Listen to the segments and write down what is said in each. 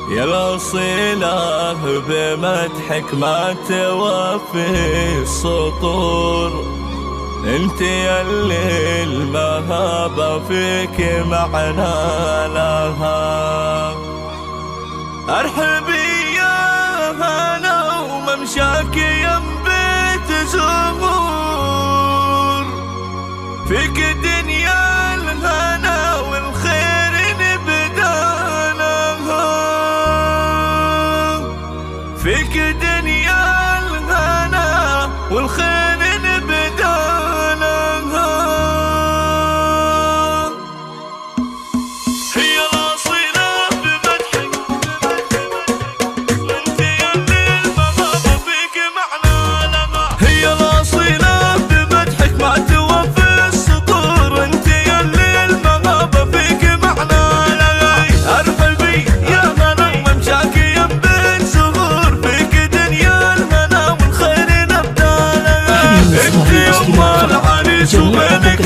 يا الأصيلة بمدحك ما توفي السطور، انت يلي المهابة فيك معنى لها. ارحبي يا هلا وممشاك يم بيت زهور، فيك دنيا الهنا والخير نبدالها، فيك دنيا الهنا والخير نبدالها. هي الأصيلة بمدحك انت يلي المهابة فيك معنى لها. هي الأصيلة بمدحك ما توفي السطور، انت يلي المهابة فيك معنى لها. ارحبي يا هلا وممشاك يم بيت زهور، فيك دنيا الهنا والخير نبدالها. انت ام العريس وبينك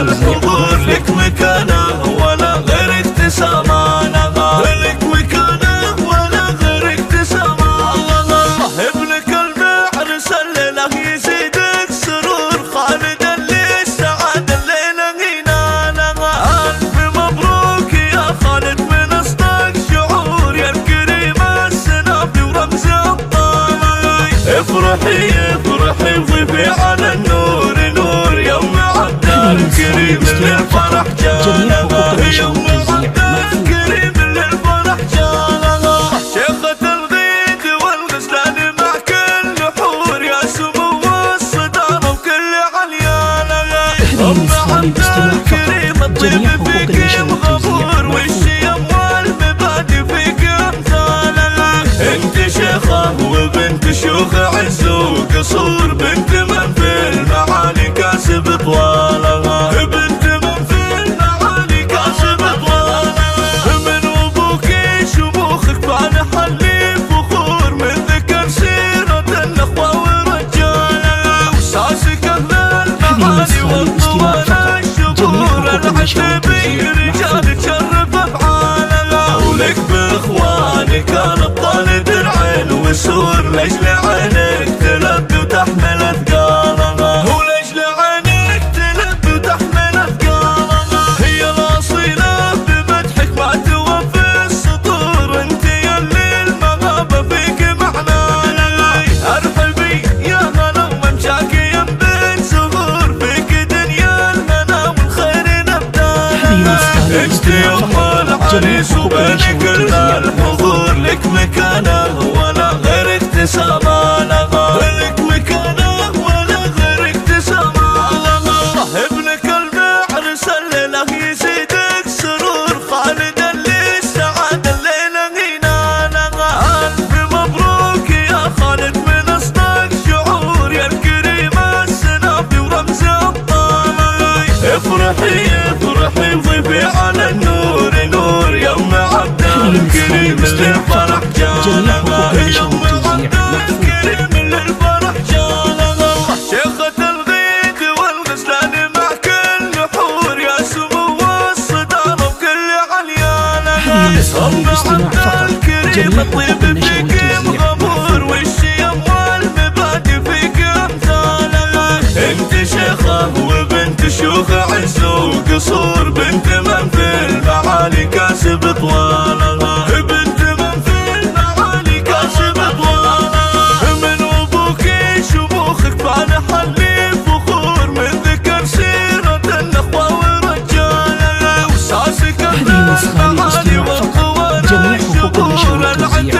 الحضور، لك مكانه ولا غيرك تسامانها، لك مكانه ولا غيرك تسامانها. ابنك المعرس الليله يزيدك سرور، خالد اللي السعاده الليله ينالها. الف مبروك يا خالد من اصدق شعور، يا الكريم السنافي ورمز الطالع. افرحي افرحي وضيفي على النور نور، يوم عبد الكريم للفرح جالها، يوم عبد الكريم للفرح جالها. شيخة الغيد والغزلان مع كل حور، يا سمو الصدارة وكل عليالها. ام عبد الكريم الطيب فيك مغفور، والشيم والمبادئ فيك امثالها. انت شيخة وبنت شيوخ عز وقصور، بنت من في المعالي كاسب طوالها، بنت من في المعالي كاسب طوالها. من ابوكي شموخك فالح اللي فخور، من ذكر سيرة الاخوة ورجالها. وساسك اهل المعالي والطوال الشبور، العتبي رجال تشرف افعالها. ولك باخوانك الابطال درعين وسور، لاجل عينك تلبي وتحمل اثقالها، ولاجل عينك تلبي وتحمل اثقالها. هي الاصيلة بمدحك ما توفي السطور، انت يلي المهابة فيك معنى لها. ارحبي يا هلا وممشاك يم بيت زهور، فيك دنيا الهنا والخير نبدالها. انت ام العريس وبينك الحضور، لك مكانه ولا غيرك تسامانها، لك مكانه ولا غيرك تسامانها. ابنك المعرس الليله يزيدك سرور، خالد اللي السعاده الليله ينالها. الف مبروك يا خالد من اصدق شعور، يا الكريم السنافي ورمز الطالع. افرحي افرحي وضيفي على النور نور، يوم عبد الكريم للفرح جالها، يوم عبد الكريم للفرح جالها. شيخة الغيد والغزلان مع كل حور، يا سمو الصدارة وكل عليالها. ام عبد الكريم الطيب فيك مغمور، والشيم والمبادئ فيك امثالها. انت شيخة وبنت شيوخ عز وقصور، بنت من في المعالي كاسب طوالها، بنت من في المعالي كاسب طوالها. من ابوكي شموخك فالح اللي فخور، من ذكر سيرة الاخوة ورجالها. وساسك اهل المعالي والطوال الشبور، العتبي